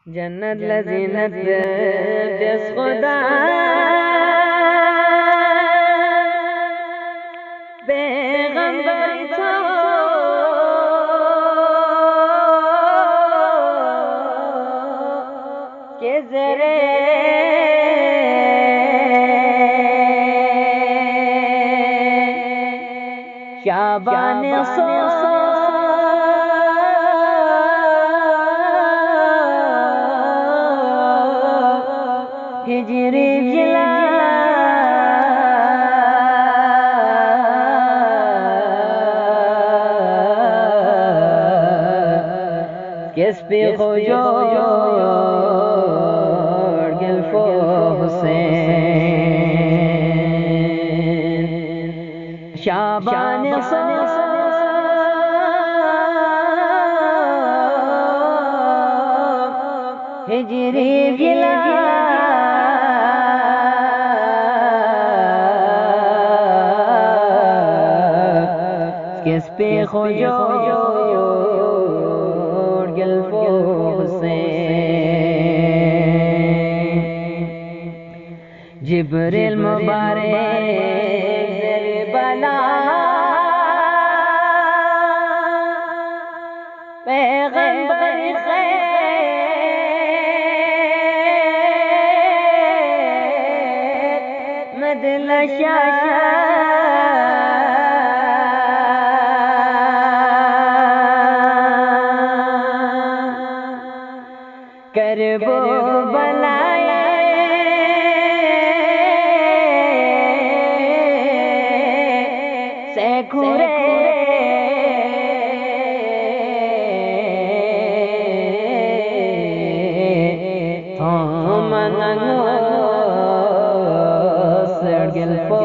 जन्नत लजीनत बेस खुदा पैगंबर तो के जरे शाबान सो हिजरी जिला किस पे खोजो गिल्फो हुसैन शाबान सो हिजरी जिला किस पे खोजो गिल्फो हुसैन जिब्रील मुबारक ज़रे बला पैगंबर खैर मदलशा करबो बलाए सैखुरे थोमनगो सड़गिल पो